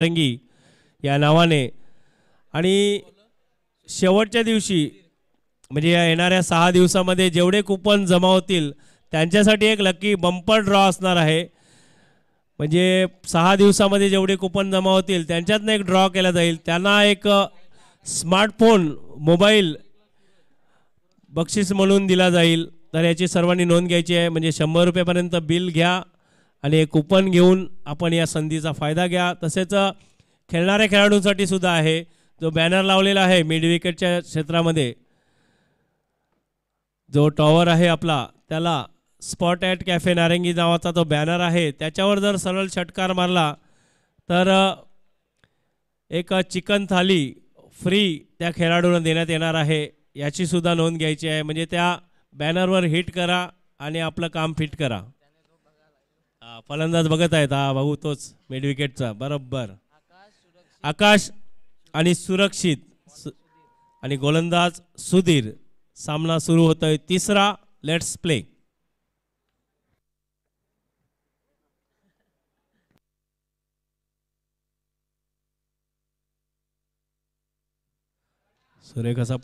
रंगी या नावाने आणि शेवटच्या दिवशी म्हणजे या येणाऱ्या 6 दिवसामध्ये जेवढे कुपन जमा होतील त्यांच्यासाठी एक लकी बंपर ड्रॉ असणार आहे। म्हणजे 6 दिवसामध्ये जेवढे कुपन जमा होतील त्यांच्यातनं एक ड्रॉ केला जाईल, त्यांना एक स्मार्टफोन मोबाईल बक्षीस म्हणून दिला जाईल। तर याची सर्वांनी नोंद घ्यायची आहे। म्हणजे 100 रुपयापर्यंत बिल घ्या आणि एक कुपन घेऊन आपण या संधीचा फायदा घ्या। तसेच खेळणाऱ्या खेळाडूंसाठी सुद्धा आहे, जो बॅनर लावलेला आहे मिड विकेटच्या क्षेत्रामध्ये जो टॉवर आहे आपला, त्याला स्पॉट ॲट कॅफे नारंगी नावाचा तो बॅनर आहे, त्याच्यावर जर सरळ षटकार मारला तर एक चिकन थाली फ्री त्या खेळाडूंना देण्यात येणार आहे। याची सुद्धा नोंद घ्यायची आहे। म्हणजे त्या बॅनरवर हिट करा आणि आपलं काम फिट करा। फलंदाज बघत आहेत, हा भाऊ तोच मिड विकेटचा बरोबर आकाश आणि सुरक्षित आणि गोलंदाज सुधीर। सामना सुरू होतोय तिसरा, लेट्स प्ले। सुरेख असा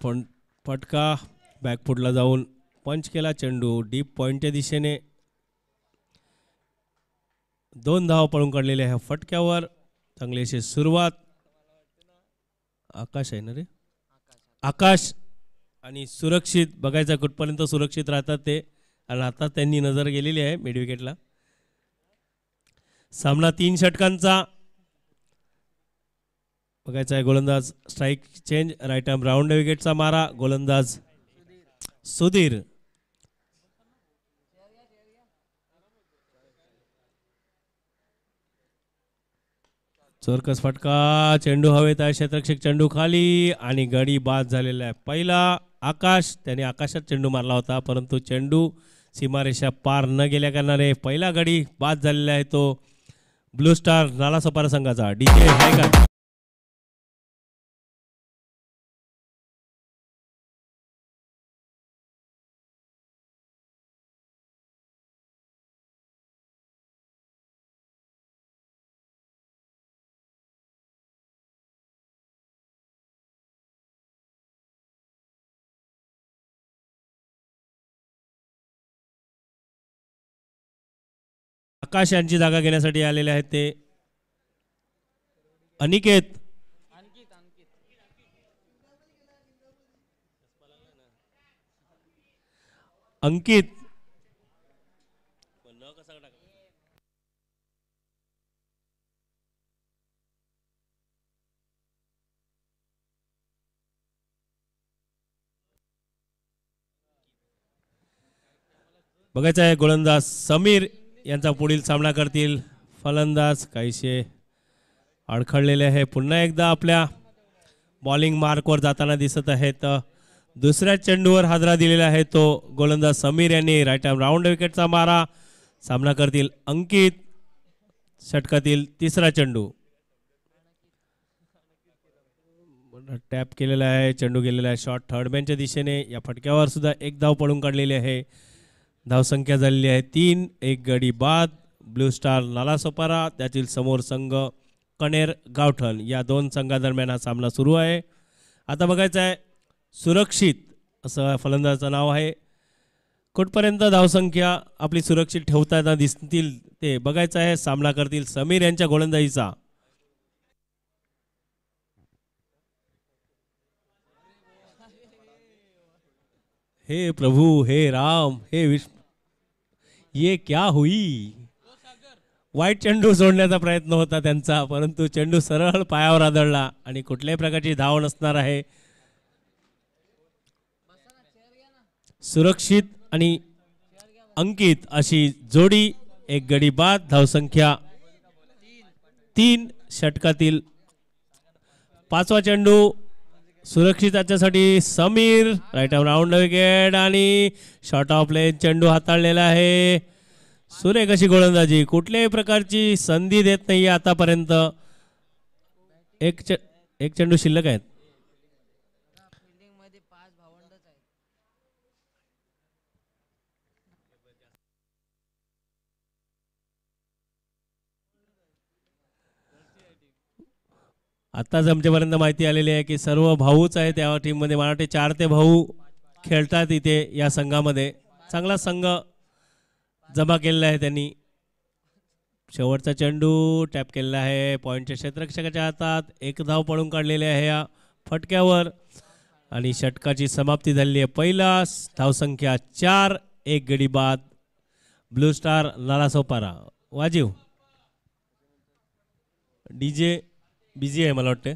फटका बॅकफुटला जाऊन पंच केला चेंडू डीप पॉइंटच्या दिशेने। 2 धाव पळून काढलेले ह्या फटक्यावर। चांगली अशी सुरुवात, आकाश आहे ना रे, आकाश आणि सुरक्षित बघायचं कुठपर्यंत सुरक्षित राहतात ते, आणि आता त्यांनी नजर गेलेली आहे मिड विकेटला। सामना 3 षटकांचा बघायचा आहे। गोलंदाज strike change, right arm round विकेटचा मारा, गोलंदाज सुधीर। चोरकस फटका, चेंडू हवेत आहे, क्षेत्ररक्षक चेंडू खाली आणि गडी बाद झालेला आहे। पहिला आकाश, त्याने आकाशात चेंडू मारला होता, परंतु चेंडू सीमारेषा पार न गेल्या कारणाने पहिला गडी बाद झालेला आहे तो ब्लू स्टार नालासोपारा संघाचा। डीजे आहे का? आकाश यांची जागा घेण्यासाठी आलेले आहेत ते अनिकेत। अंकित बघायचं आहे। गोलंदाज समीर यांचा पुढील सामना करतील। फलंदाज काहीसे अडखळलेले आहे, पुन्हा एकदा आपल्या बॉलिंग मार्कवर जाताना दिसत आहेत। दुसऱ्या चेंडूवर हादरा दिलेला आहे तो गोलंदाज समीर यांनी, राईट आर्म राऊंड विकेटचा मारा। सामना करतील अंकित, षटकातील तिसरा चेंडू टॅप केलेला आहे, चेंडू गेलेला आहे शॉर्ट थर्ड मॅनच्या दिशेने। या फटक्यावर सुद्धा एक धाव पडून काढलेली आहे। धावसंख्या झालेली आहे 3, एक गडी बाद। ब्लू स्टार नालासोपारा, त्यातील समोर संघ कणेर गावठण, या 2 संघादरम्यान हा सामना सुरू आहे। आता बघायचं आहे सुरक्षित असं फलंदाजाचं नाव आहे, कुठपर्यंत धावसंख्या आपली सुरक्षित ठेवताना दिसतील ते बघायचं आहे। सामना करतील समीर यांच्या गोलंदाजीचा। हे प्रभु, हे राम, हे विष्णू, ये क्या हुई। वाईट चेंडू सोडण्याचा प्रयत्न होता त्यांचा, परंतु चेंडू सरळ पायावर आदळला आणि कुठल्याही प्रकारची धाव नसणार आहे। सुरक्षित आणि अंकित अशी जोडी, एक गडी बाद। धावसंख्या 3, षटकातील 5वा चेंडू सुरक्षिताच्यासाठी Samir, right arm round wicket आणि शॉर्ट ऑफ लेन चेंडू हाताळलेला आहे। सुरेख अशी गोलंदाजी, कुठल्याही प्रकारची संधी देत नाहीये आतापर्यंत। एक चेंडू शिल्लक आहेत। आत्ताच आमच्यापर्यंत माहिती आलेली आहे की सर्व भाऊच आहे त्या टीममध्ये. मला वाटते 4 ते भाऊ खेळतात इथे या संघामध्ये. चांगला संघ जमा केलेला आहे त्यांनी. शेवटचा चेंडू टॅप केलेला आहे पॉईंटच्या क्षेत्ररक्षकाच्या हातात. 1 धाव पळून काढलेली आहे या फटक्यावर आणि षटकाची समाप्ती झालेली आहे. पहिला धावसंख्या 4, 1 गडी बाद. Blue star Nalasopara. वाजीव डीजे बिझी आहे मला वाटते.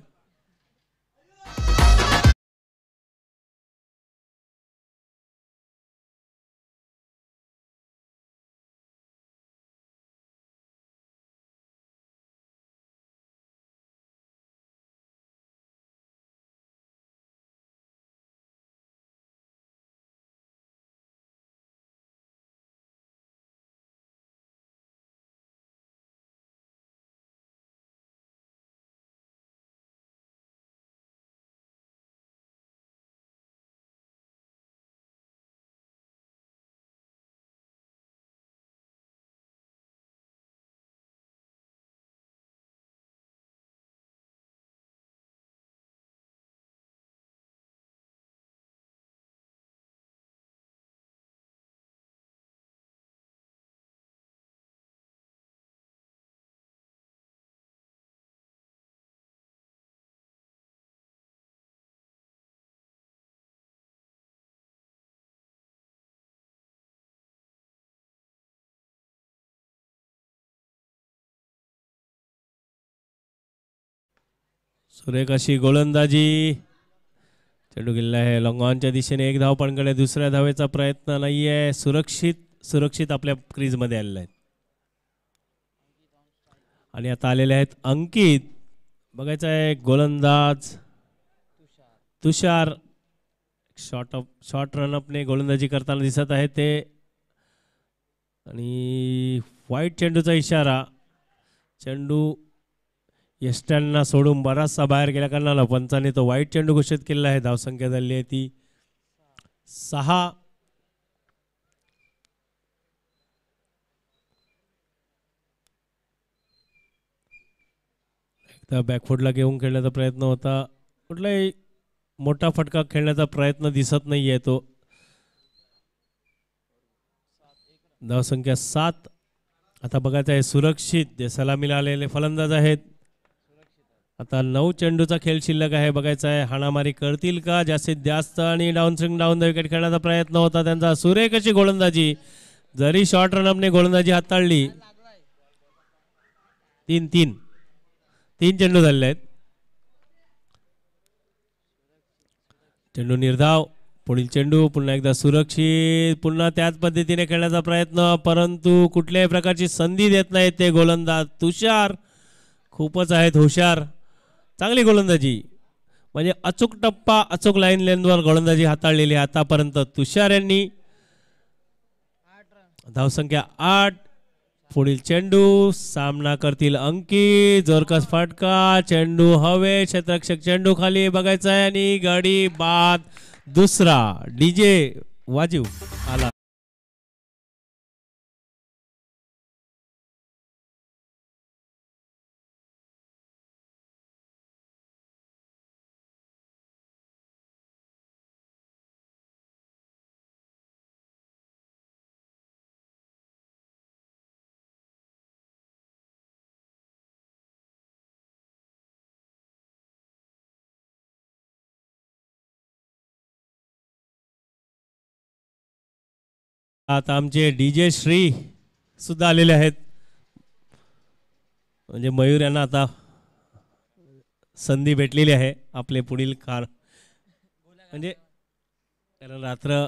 सुरेख अशी गोलंदाजी. चेंडू गेलेला आहे लॉंग ऑनच्या दिशेने. 1 धाव पणकडे. दुसऱ्या धावेचा प्रयत्न नाहीये. सुरक्षित आपल्या क्रीजमध्ये आलेले आहेत. आणि आता आलेले आहेत अंकित. बघायचं आहे गोलंदाज तुषार. शॉर्ट रनअपने गोलंदाजी करताना दिसत आहे ते. आणि वाईट चेंडूचा इशारा. चेंडू यष्ट्यांना सोडून बराचसा बाहेर गेल्या कारणाला पंचाने तो वाईट चेंडू घोषित केलेला आहे. धावसंख्या झाली आहे ती 6. एकदा बॅकफुटला घेऊन खेळण्याचा प्रयत्न होता. कुठलाही मोठा फटका खेळण्याचा प्रयत्न दिसत नाहीये तो. धावसंख्या 7. आता बघायचं आहे सुरक्षित जे सलामीला आलेले फलंदाज आहेत. आता 9 चेंडूचा खेळ शिल्लक आहे. बघायचं आहे हाणामारी करतील का जास्तीत जास्त. आणि down swing down the wicket खेळण्याचा प्रयत्न होता त्यांचा. सुरेख अशी गोलंदाजी. जरी शॉर्ट रनअपने गोलंदाजी हाताळली. 3 चेंडू झालेले आहेत. चेंडू निर्धाव. पुढील चेंडू पुन्हा एकदा सुरक्षित. पुन्हा त्याच पद्धतीने खेळण्याचा प्रयत्न परंतु कुठल्याही प्रकारची संधी देत नाहीत ते गोलंदाज तुषार. खूपच आहेत हुशार. चांगली गोलंदाजी म्हणजे अचूक टप्पा अचूक लाईन लेंथवर गोलंदाजी हाताळलेली आतापर्यंत तुषार यांनी. धावसंख्या 8. पुढील चेंडू सामना करतील अंकित. जोरकस फटका. चेंडू हवे. क्षेत्ररक्षक चेंडू खाली. बघायचा आहे आणि गडी बाद. दुसरा. डीजे वाजीव आला. आता आमचे डीजे श्री सुद्धा आलेले आहेत. म्हणजे मयूर यांना आता संधी भेटलेली आहे आपले पुढील कार. म्हणजे कारण रात्र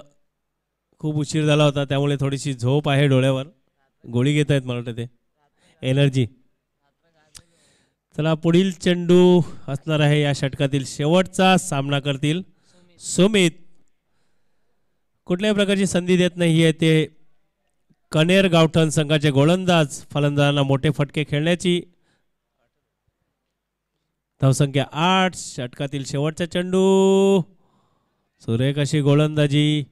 खूप उशीर झाला होता त्यामुळे थोडीशी झोप आहे डोळ्यावर. गोळी घेत आहेत मला वाटतं ते एनर्जी. चला पुढील चेंडू असणार आहे या षटकातील शेवटचा. सामना करतील सुमित. कुठल्याही प्रकारची संधी देत नाही आहे ते कनेर गावठण संघाचे गोलंदाज. फलंदाजांना मोठे फटके खेळण्याची. धावसंख्या 8. षटकातील शेवटचा चेंडू. सुरेख अशी गोलंदाजी.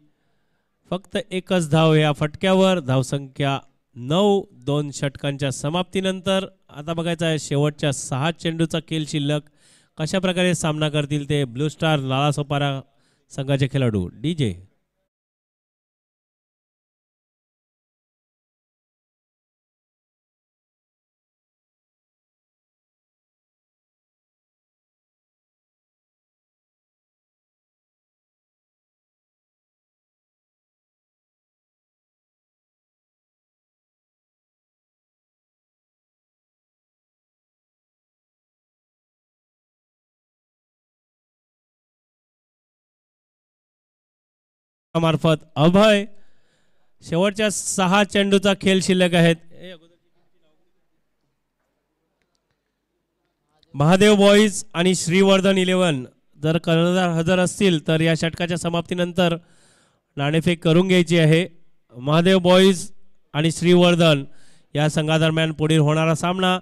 फक्त 1च धाव या फटक्यावर. धावसंख्या 9. 2 षटकांच्या समाप्तीनंतर आता बघायचं आहे शेवटच्या 6 चेंडूचा खेळ शिल्लक कशा प्रकारे सामना करतील ते ब्लू स्टार नालासोपारा संघाचे खेळाडू डीजे. मार्फत अभय. शेवटच्या 6 चेंडूचा खेळ शिल्लक आहेत. महादेव बॉईज आणि श्रीवर्धन 11 जर कर्णधार हजर असतील तर या षटकाच्या समाप्तीनंतर नाणेफेक करून घ्यायची आहे. महादेव बॉईज आणि श्रीवर्धन या संघादरम्यान पुढील होणारा सामना.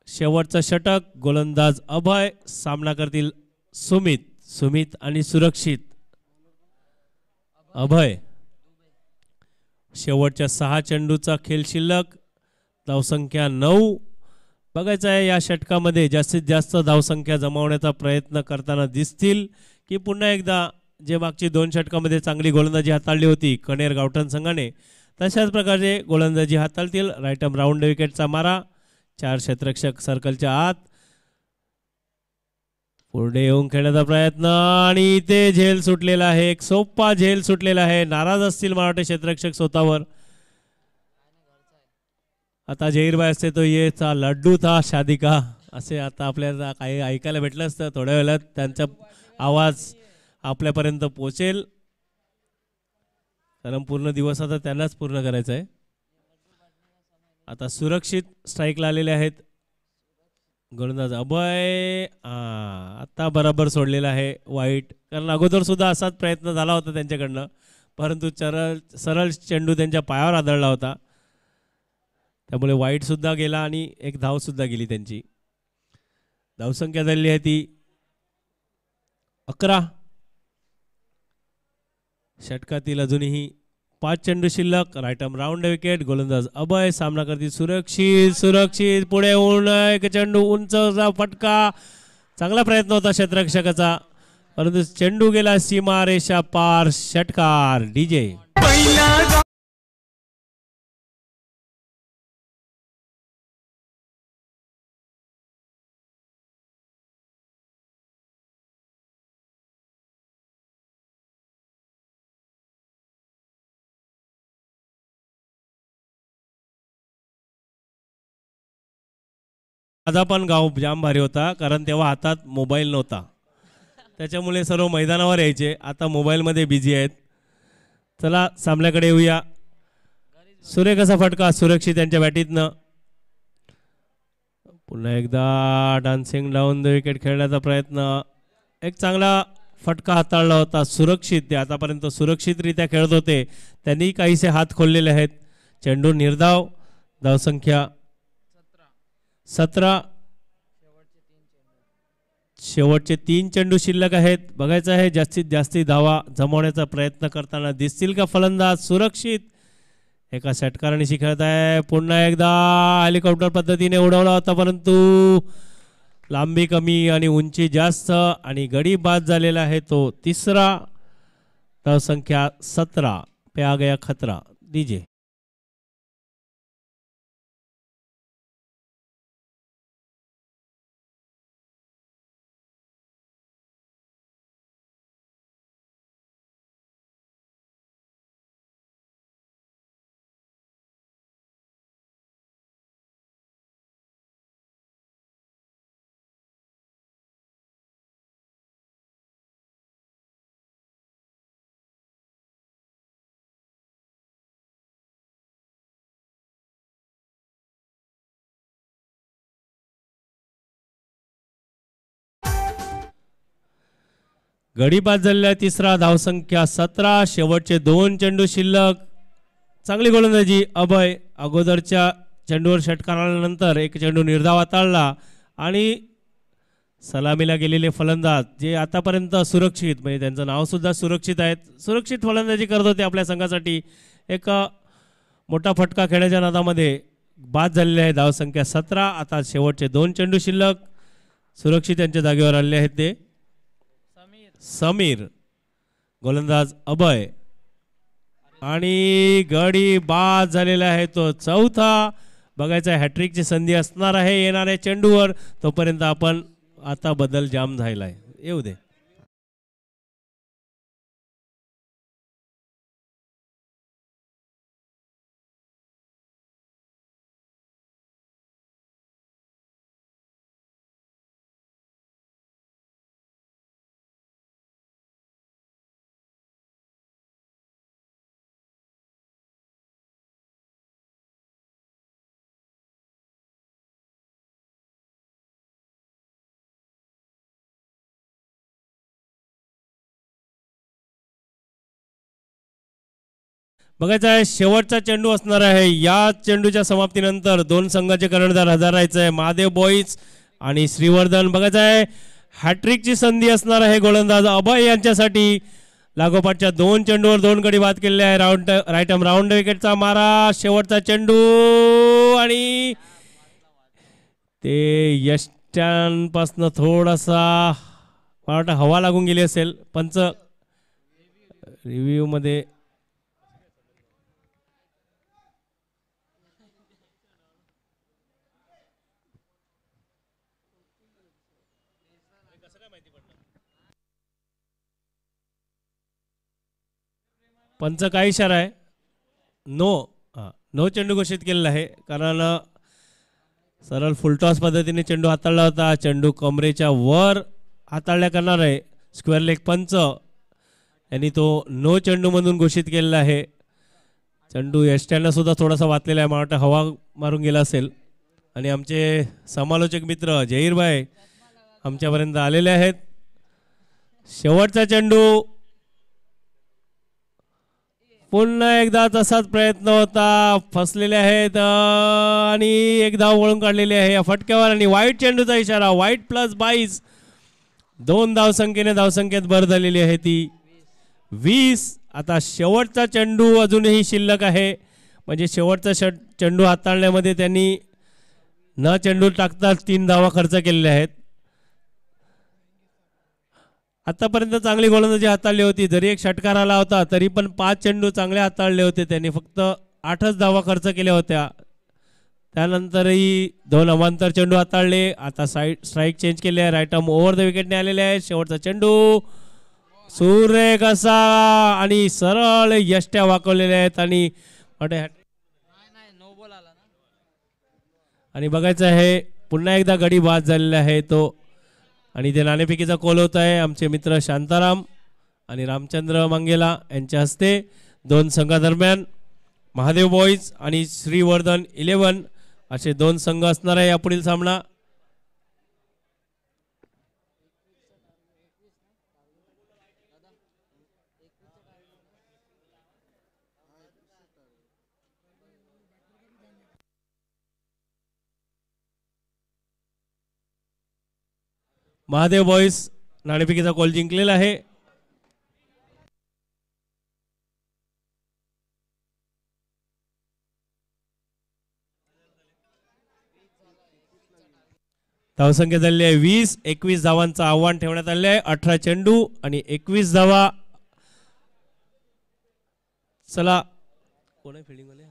शेवटचं षटक गोलंदाज अभय, सामना करतील सुमित आणि सुरक्षित. अभय. शेवटच्या 6 चेंडूचा खेळ शिल्लक, धावसंख्या 9. बघायचं आहे या षटकामध्ये जास्तीत जास्त धावसंख्या जमवण्याचा प्रयत्न करताना दिसतील की पुन्हा एकदा जे मागची 2 षटकामध्ये चांगली गोलंदाजी हाताळली होती कणेर गावठण संघाने तशाच प्रकारे गोलंदाजी हाताळतील. राईट आर्म राऊंड विकेटचा मारा, 4 क्षेत्ररक्षक सर्कलच्या आत, पुढे येऊन खेळण्याचा प्रयत्न आणि इथे झेल सुटलेला आहे. एक सोपा झेल सुटलेला आहे. नाराज असतील मराठी क्षेत्ररक्षक स्वतःवर. आता जहीरभाई असते तो ये चा लड्डू था शादी का असे आता आपल्याला काही ऐकायला भेटलं असतं. थोड्या वेळात त्यांचा आवाज आपल्यापर्यंत पोचेल कारण पूर्ण दिवस आता त्यांनाच पूर्ण करायचा आहे. आता सुरक्षित स्ट्राईकला आलेले आहेत गोलंदाज अभय. आता बरोबर सोडलेला आहे वाईट, कारण अगोदर सुद्धा असाच प्रयत्न झाला होता त्यांच्याकडनं परंतु सरळ चेंडू त्यांच्या पायावर आदळला होता त्यामुळे वाईट सुद्धा गेला आणि एक धाव सुद्धा गेली त्यांची. धावसंख्या झालेली आहे ती 11. षटकातील अजूनही 5 चेंडू शिल्लक. राईट आर्म राऊंड विकेट, गोलंदाज अभय, सामना करतील सुरक्षित पुढे येऊन एक चेंडू उंचचा फटका. चांगला प्रयत्न होता क्षेत्ररक्षकाचा परंतु चेंडू गेला सीमा रेषा पार. षटकार डीजे. माझा पण गाव जाम भारी होता कारण तेव्हा हातात मोबाईल नव्हता त्याच्यामुळे सर्व मैदानावर यायचे. आता मोबाईलमध्ये बिझी आहेत. चला सामन्याकडे येऊया. सुरेख असा फटका सुरक्षित यांच्या बॅटीतनं. पुन्हा एकदा डान्सिंग डाऊन द विकेट खेळण्याचा प्रयत्न. एक चांगला फटका हाताळला होता सुरक्षित. ते आतापर्यंत सुरक्षितरित्या खेळत होते, त्यांनी काहीसे हात खोललेले आहेत. चेंडू निर्धाव, धावसंख्या 17. शेवटचे 3 चेंडू शिल्लक आहेत. बघायचं आहे जास्तीत जास्त धावा जमवण्याचा प्रयत्न करताना दिसतील का फलंदाज. सुरक्षित एका षटकारांशी खेळत आहे. पुन्हा एकदा हेलिकॉप्टर पद्धतीने उडवला होता परंतु लांबी कमी आणि उंची जास्त आणि गडी बाद झालेला आहे तो 3रा. धावसंख्या 17 पे आ गया खतरा. डीजे. गडी बाद झालेला 3रा. धावसंख्या 17. शेवटचे 2 चेंडू शिल्लक. चांगली गोलंदाजी अभय. अगोदरच्या चेंडूवर षटकारानंतर एक चेंडू निर्धाव हाताळला आणि सलामीला गेलेले फलंदाज जे आतापर्यंत सुरक्षित म्हणजे त्यांचं नाव सुद्धा सुरक्षित आहेत, सुरक्षित फलंदाजी करत होते आपल्या संघासाठी. एक मोठा फटका खेळण्याच्या नादामध्ये बाद झालेले आहे. धावसंख्या 17. आता शेवटचे 2 चेंडू शिल्लक. सुरक्षित त्यांच्या जागेवर आलेले आहेत ते समीर, गोलंदाज अभय आणि गडी बाद झालेला आहे तो चौथा. बघायचा हॅट्रिकची संधी असणार आहे येणाऱ्या चेंडूवर. तोपर्यंत आपण आता बदल जाम झाला आहे, येऊ दे. बघायचं आहे शेवटचा चेंडू असणार आहे. या चेंडूच्या समाप्तीनंतर दोन संघाचे कर्णधार हजर राहायचं आहे, महादेव बॉईज आणि श्रीवर्धन. बघायचं आहे हॅट्रिकची संधी असणार आहे गोलंदाज अभय यांच्यासाठी. लागोपाठच्या दोन चेंडूवर दोन गडी बाद केलेले आहे. राईट आर्म राऊंड विकेटचा मारा, शेवटचा चेंडू आणि ते यष्ट्यांपासून थोडासा मला वाटतं हवा लागून गेली असेल. पंच रिव्ह्यू मध्ये पंच काय इशारा आहे? नो चेंडू घोषित केलेला आहे, कारण सरळ फुलटॉस पद्धतीने चेंडू हाताळला होता. चेंडू कमरेच्या वर हाताळल्या करणार आहे स्क्वेअर लेग पंच यांनी तो नो चेंडू म्हणून घोषित केलेला आहे. चेंडू यष्ट्यांना सुद्धा थोडासा वाचलेला आहे, मला वाटतं हवा मारून गेला असेल. आणि आमचे समालोचक मित्र जहीरभाई आमच्यापर्यंत आलेले आहेत. शेवटचा चेंडू पुन्हा एकदा तसाच प्रयत्न होता, फसलेले आहेत आणि एक धाव वळून काढलेली आहे या फटक्यावर. आणि वाईट चेंडूचा इशारा, वाईट +22. 2 धावसंख्येने धावसंख्येत भर झालेली आहे ती 20. आता शेवटचा चेंडू अजूनही शिल्लक आहे, म्हणजे शेवटचा चेंडू हाताळण्यामध्ये त्यांनी न चेंडू टाकता 3 धावा खर्च केलेल्या आहेत. आतापर्यंत चांगली गोलंदाजी हाताळली होती, जरी एक षटकार आला होता तरी पण 5 चेंडू चांगले हाताळले होते त्यांनी. फक्त 8च धावा खर्च केल्या होत्या. त्यानंतरही 2 अवांतर चेंडू हाताळले. आता स्ट्राईक चेंज केले आहे, राईट आर्म ओव्हर द विकेटने आलेले आहे. शेवटचा चेंडू सुरेख असा आणि सरळ यष्ट्या वाकवलेल्या आहेत आणि बघायचं आहे पुन्हा एकदा गडी बाद झालेला आहे तो. आणि ते नाणेफेकीचा कॉल होत आहे आमचे मित्र शांताराम आणि रामचंद्र मंगेला यांच्या हस्ते. 2 संघादरम्यान महादेव बॉईज आणि श्रीवर्धन 11 असे 2 संघ असणार आहे यापुढील सामना. महादेव बॉईज नाणेफेकीचा कॉल जिंकलेला आहे. धावसंख्या झालेली आहे 20. 21 धावांचं आव्हान ठेवण्यात आले आहे. 18 चेंडू आणि 21 धावा. चला कोण आहे फिल्डिंग वाले?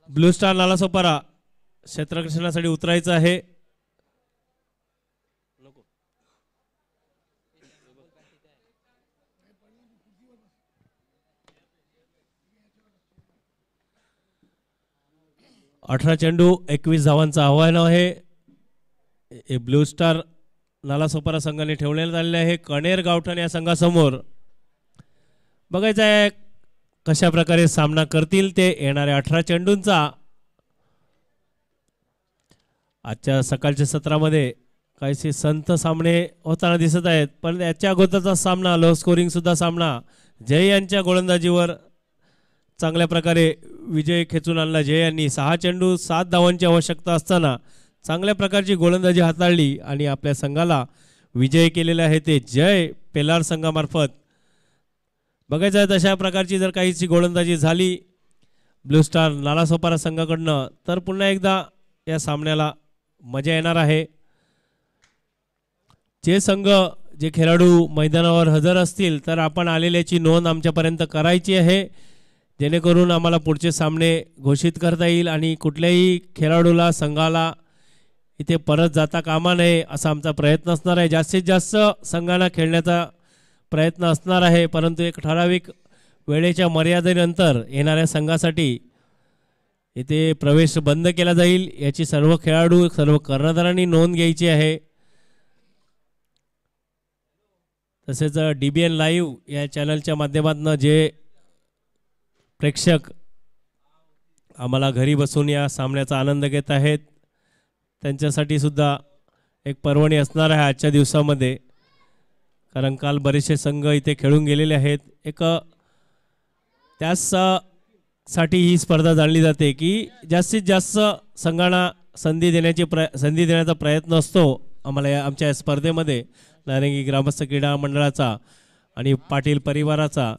ब्लू स्टार नालासोपारा क्षेत्ररक्षणासाठी उतरायचं आहे. 18 चेंडू 21 धावांचं आव्हान आहे. ब्लू स्टार नालासोपारा संघाने ठेवण्यात आलेले आहे कणेर गावठाण या संघासमोर. बघायचं आहे कशा प्रकारे सामना करतील ते येणाऱ्या 18 चेंडूंचा. आजच्या सकाळच्या सत्रामध्ये काहीसे संत सामने होताना दिसत आहेत, पण याच्या अगोदरचा सामना लो स्कोरिंग सुद्धा सामना जय यांच्या गोलंदाजीवर चांगल्या प्रकारे विजय खेचून आणला. जय यांनी 6 चेंडू 7 धावांची आवश्यकता असताना चांगल्या प्रकारची गोलंदाजी हाताळली आणि आपल्या संघाला विजय केलेला आहे ते जय पेलार संघामार्फत. बघायचं आहे तशा प्रकारची जर काहीची गोलंदाजी झाली ब्लू स्टार नालासोपारा संघाकडनं तर पुन्हा एकदा या सामन्याला मजा येणार आहे. जे संघ जे खेळाडू मैदानावर हजर असतील तर आपण आलेल्याची नोंद आमच्यापर्यंत करायची आहे, जेणेकरून आम्हाला पुढचे सामने घोषित करता येईल आणि कुठल्याही खेळाडूला संघाला इथे परत जाता कामा नये असा आमचा प्रयत्न असणार आहे। जास्तीत जास्त संघांना खेळण्याचा प्रयत्न असणार आहे, परंतु एक ठराविक वेळेच्या मर्यादेनंतर येणाऱ्या संघासाठी इथे प्रवेश बंद केला जाईल, याची सर्व खेळाडू सर्व कर्णधारांनी नोंद घ्यायची आहे। तसेच DBN लाईव्ह या चॅनलच्या माध्यमातून जे प्रेक्षक आम्हाला घरी बसून या सामन्याचा आनंद घेत आहेत त्यांच्यासाठी सुद्धा एक पर्वणी असणार आहे आजच्या दिवसामध्ये, कारण काल बरेचसे संघ इथे खेळून गेलेले आहेत। एक त्यासाठी ही स्पर्धा जाणली जाते की जास्तीत जास्त संघांना संधी देण्याचा प्रयत्न असतो आम्हाला आमच्या स्पर्धेमध्ये। नारंगी ग्रामस्थ क्रीडा मंडळाचा आणि पाटील परिवाराचा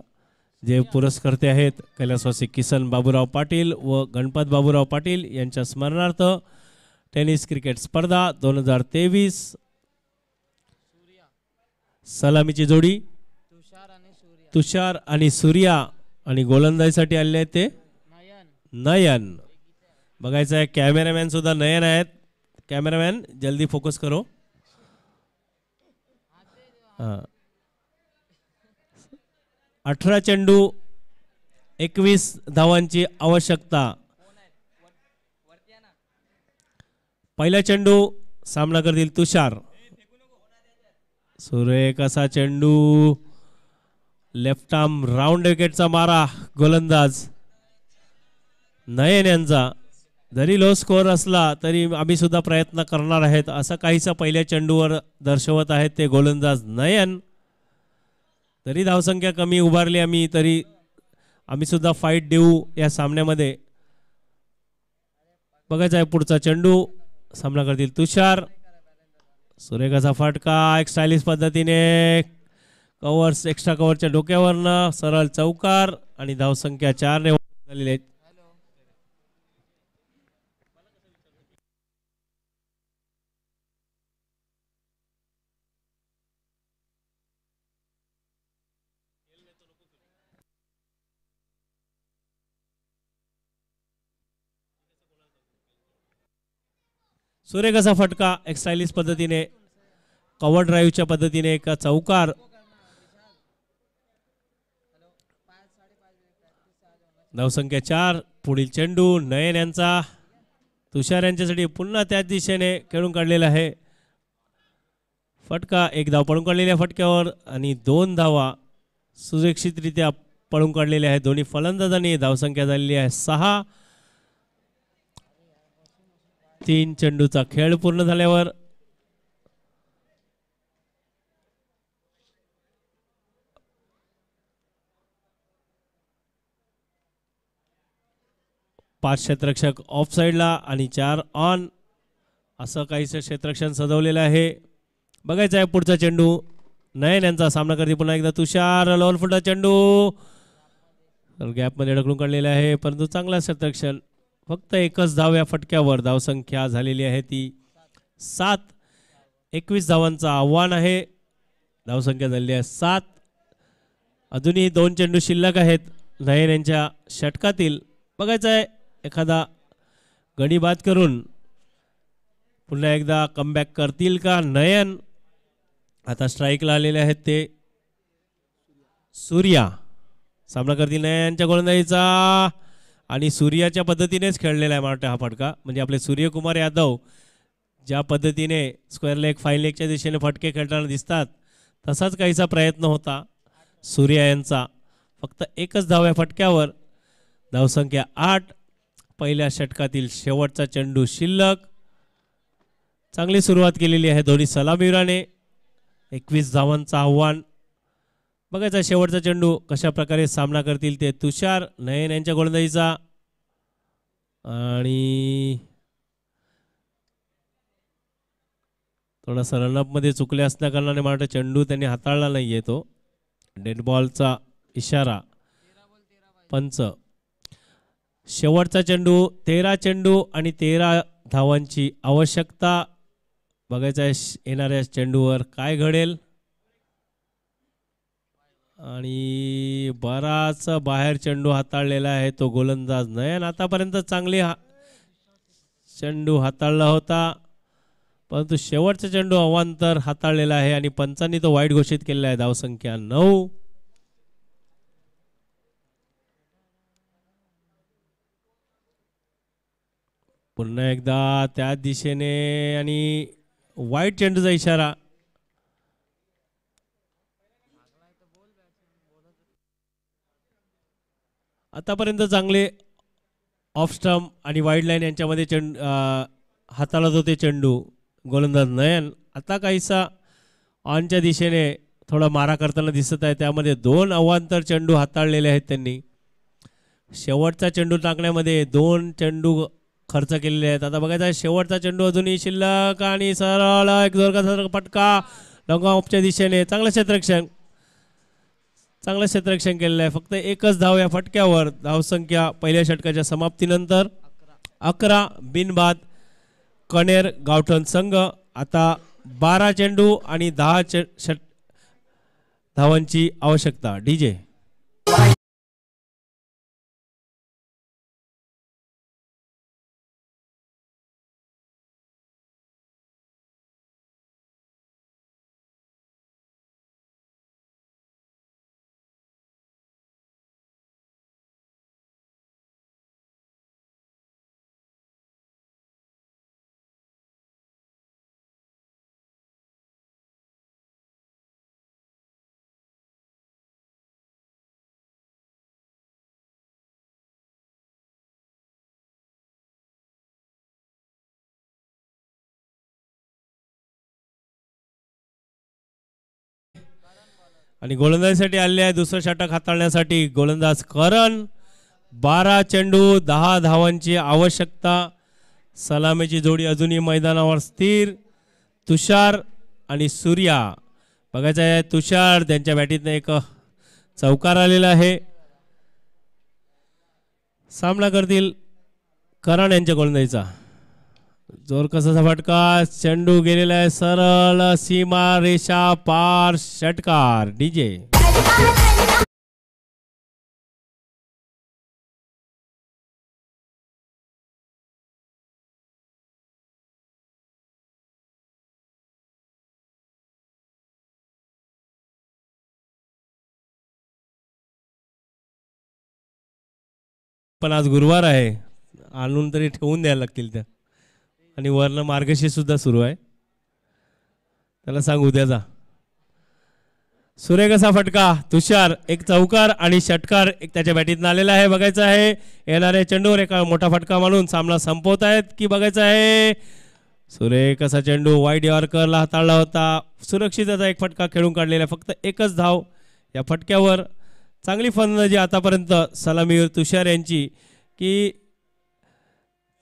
जे पुरस्कर्ते आहेत कैलासवासी किसन बाबूराव पाटील व गणपत बाबूराव पाटील यांच्या स्मरणार्थ टेनिस क्रिकेट स्पर्धा 2023 सलामीची जोडी तुषार आणि सूर्या आणि गोलंदाजीसाठी आलेले आहेत ते नयन। बघायचं आहे कॅमेरामॅन सुद्धा नयन आहेत। कॅमेरामॅन जल्दी फोकस करो। 18 चेंडू 21 धावांची आवश्यकता। पहिला चेंडू सामना करतील तुषार। सुरेख असा चेंडू, लेफ्ट आर्म राऊंड विकेटचा मारा गोलंदाज नयन यांचा। जरी लो स्कोअर असला तरी आम्ही सुद्धा प्रयत्न करणार आहेत असं काहीसा पहिल्या चेंडूवर दर्शवत आहेत ते गोलंदाज नयन। तरी धावसंख्या कमी उभारली आम्ही तरी आम्ही सुद्धा फाईट देऊ या सामन्यामध्ये। बघायचं आहे पुढचा चेंडू सामना करतील तुषार। सुरेखाचा फटका एक स्टायलिश पद्धतीने कव्हर्स एक्स्ट्रा कव्हरच्या डोक्यावरनं सरळ चौकार आणि धावसंख्या 4 ने झालेली आहे। सुरेख असा फटका एक स्टायलिश पद्धतीने कव्हर ड्राईव्हच्या पद्धतीने एक चौकार। धावसंख्या 4। पुढील चेंडू नयन यांचा तुषार यांच्यासाठी पुन्हा त्याच दिशेने खेळून काढलेला आहे। फटका एक धाव पळून काढलेल्या फटक्यावर आणि 2 धावा सुरक्षितरित्या पळून काढलेल्या आहेत दोन्ही फलंदाजांनी। धावसंख्या झालेली आहे 6। 3 चेंडूचा खेळ पूर्ण झाल्यावर पाच क्षेत्ररक्षक ऑफ साइडला आणि 4 ऑन असं काहीसं क्षेत्ररक्षण सजवलेलं आहे। बघायचं आहे पुढचा चेंडू नयन यांचा सामना करते पुन्हा एकदा तुषार। लोअर फुटा चेंडू गॅपमध्ये ढकलून काढलेला आहे, परंतु चांगला क्षेत्ररक्षण। फक्त एकच धाव या फटक्यावर। धावसंख्या झालेली आहे ती 7। 21 धावांचं आव्हान आहे। धावसंख्या झालेली आहे 7। अजूनही 2 चेंडू शिल्लक आहेत नयन यांच्या षटकातील। बघायचं आहे एखादा गडी बाद करून पुन्हा एकदा कमबॅक करतील का नयन। आता स्ट्राईकला आलेले आहेत ते सूर्या। सामना करतील नयन यांच्या गोलंदाजीचा आणि सूर्याच्या पद्धतीनेच खेळलेला आहे मला हा फटका। म्हणजे आपले सूर्यकुमार यादव ज्या पद्धतीने स्क्वेअर लेग फाईन लेगच्या दिशेने फटके खेळताना दिसतात तसाच काहीसा प्रयत्न होता सूर्या यांचा। फक्त एकच धाव या फटक्यावर। धावसंख्या 8। पहिल्या षटकातील शेवटचा चेंडू शिल्लक। चांगली सुरुवात केलेली आहे दोन्ही सलामीवीराने। 21 धावांचं आव्हान। बघायचा शेवटचा चेंडू कशा प्रकारे सामना करतील ते तुषार नयन यांच्या गोलंदाजीचा आणि थोडासा रनअप मध्ये चुकले असल्या कारणाने मला चेंडू त्यांनी हाताळला नाहीये, तो डेड बॉलचा इशारा पंच। शेवटचा चेंडू 13 चेंडू आणि 13 धावांची आवश्यकता। बघायचं आहे येणाऱ्या चेंडूवर काय घडेल. आणि बराच बाहेर चेंडू हाताळलेला आहे तो गोलंदाज नयन. आतापर्यंत चांगली चेंडू हाताळला होता, परंतु शेवटचा चेंडू अवांतर हाताळलेला आहे आणि पंचांनी तो वाईट घोषित केलेला आहे. धावसंख्या 9. पुन्हा एकदा त्या दिशेने आणि वाईट चेंडूचा इशारा. आतापर्यंत चांगले ऑफ स्टंप आणि वाईड लाईन यांच्यामध्ये हाताळत होते चेंडू गोलंदाज नयन. आता काहीसा ऑनच्या दिशेने थोडा मारा करताना दिसत आहे. त्यामध्ये 2 अवांतर चेंडू हाताळलेले आहेत त्यांनी. शेवटचा चेंडू टाकण्यामध्ये 2 चेंडू खर्च केलेले आहेत. आता बघायचा शेवटचा चेंडू अजूनही शिल्लक आणि सरळ एक जोरदार फटका लॉंग ऑफच्या दिशेने. चांगलं क्षेत्ररक्षण केलेलं आहे. फक्त एकच धाव या फटक्यावर. धावसंख्या पहिल्या षटकाच्या समाप्तीनंतर 11 बिनबाद कणेर गावठण संघ. आता 12 चेंडू आणि 10 धावांची आवश्यकता. डीजे आणि गोलंदाजीसाठी आलेले आहे दुसरं षटक हाताळण्यासाठी गोलंदाज करण. 12 चेंडू 10 धावांची आवश्यकता. सलामीची जोडी अजूनही मैदानावर स्थिर. तुषार आणि सूर्या. बघायचं आहे तुषार त्यांच्या बॅटीतनं एक चौकार आलेला आहे. सामना करतील करण यांच्या गोलंदाजीचा. जोर कसा फटका. चेंडू गेलेला आहे सरळ सीमा रेषा पार. षटकार. डीजे पण आज गुरुवार आहे, आणून तरी ठेवून द्यायला लागतील त्या. आणि वर्ण मार्गशीर्ष सुद्धा सुरू आहे. त्याला सांग उद्याचा. सुरेख असा फटका. तुषार एक चौकार आणि षटकार एक त्याच्या बॅटीतून आलेला आहे. बघायचं आहे येणाऱ्या चेंडूवर एक मोठा फटका मारून सामना संपवत आहेत की बघायचं आहे. सुरेख असा चेंडू वाईड यॉर्करला हाताळला होता. सुरक्षित असा एक फटका खेळून काढलेला. फक्त एकच धाव या फटक्यावर. चांगली फलंदाजी आतापर्यंत सलामीवर तुषार यांची की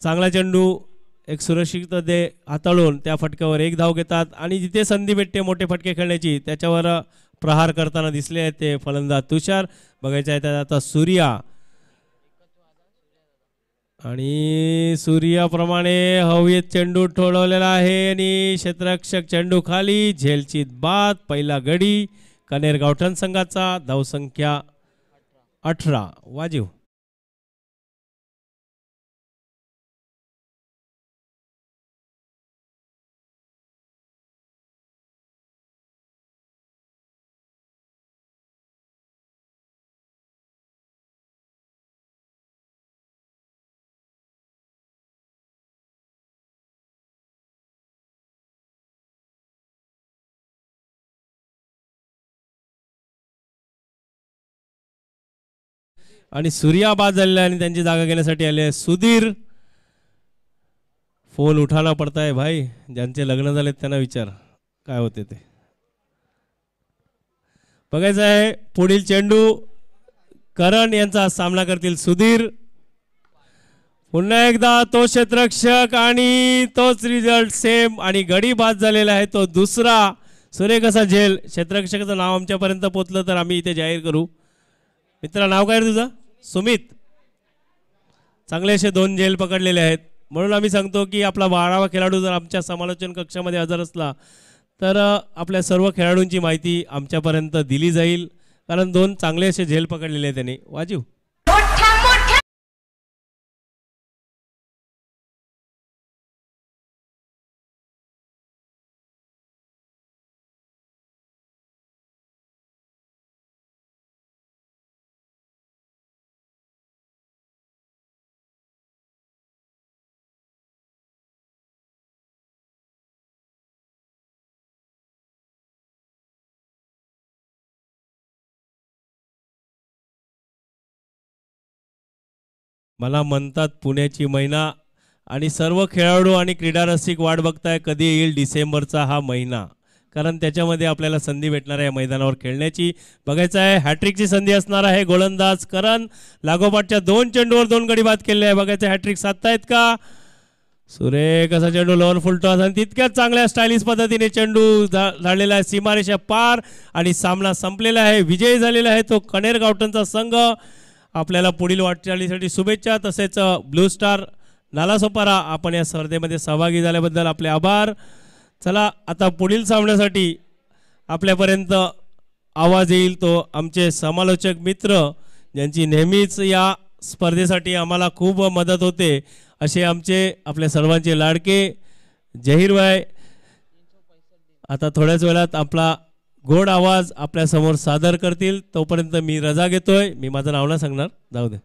चांगला चेंडू एक सुरक्षित हाताळून त्या फटक्यावर एक धाव घेतात आणि जिथे संधी भेटते मोठे फटके खेळण्याची त्याच्यावर प्रहार करताना दिसले आहेत ते फलंदाज तुषार. बघायचं आहे त्यात आता सूर्या. आणि सूर्याप्रमाणे हवेत चेंडू ठोडवलेला आहे आणि क्षेत्ररक्षक चेंडू खाली. झेलची बाद. पहिला गडी कणेर गावठण संघाचा. धावसंख्या 18. वाजीव. आणि सूर्या बाद झालेला आणि त्यांची जागा घेण्यासाठी आले सुधीर. फोन उठाना पडता है भाई. ज्यांचे लग्न झाले त्यांना विचार काय होते ते. बघायचं आहे पुढील चेंडू. करण यांचा सामना करतील सुधीर. पुन्हा एकदा तो क्षेत्ररक्षक आणि तोच रिझल्ट सेम आणि गडी बाद झालेला आहे तो दुसरा. सुरेख असा झेल. क्षेत्ररक्षकाचं नाव आमच्यापर्यंत पोचलं तर आम्ही इथे जाहीर करू. मित्रा नाव काय रे तुझं. सुमित. चांगले असे 2 झेल पकडलेले आहेत. म्हणून आम्ही सांगतो की आपला 12वा खेळाडू जर आमच्या समालोचन कक्षामध्ये हजर असला तर आपल्या सर्व खेळाडूंची माहिती आमच्यापर्यंत दिली जाईल, कारण 2 चांगले असे झेल पकडलेले आहेत त्यांनी. वाजीव मला म्हणतात पुण्याची मैना, आणि सर्व खेळाडू आणि क्रीडा रसिक वाट बघताय कधी येईल डिसेंबरचा हा महिना, कारण त्याच्यामध्ये आपल्याला संधी भेटणार आहे मैदानावर खेळण्याची. बघायचं आहे हॅट्रिकची संधी असणार आहे. गोलंदाज करण लागोपाठच्या 2 चेंडूवर 2 गडी बाद केले आहे. बघायचं हॅट्रिक साधतायत का. सुरेख असा चेंडू लोअर फुल टॉस आणि तितक्याच चांगल्या स्टायलिश पद्धतीने चेंडू झालेला आहे सीमारेषा पार आणि सामना संपलेला आहे. विजयी झालेला आहे तो कणेर गावठणचा संघ. आपल्याला पुढील वाटचालीसाठी शुभेच्छा. तसेच ब्लू स्टार नालासोपारा आपण या स्पर्धेमध्ये सहभागी झाल्याबद्दल आपले आभार. चला आता पुढील सामन्यासाठी आपल्यापर्यंत आवाज येईल तो आमचे समालोचक मित्र, ज्यांची नेहमीच या स्पर्धेसाठी आम्हाला खूप मदत होते, असे आमचे आपल्या सर्वांचे लाडके जहीरभाई आता थोड्याच वेळात आपला गोड आवाज आपल्या समोर सादर करतील. तोपर्यंत मी रजा घेतोय. मी माझं नाव नाही सांगणार, जाऊ दे.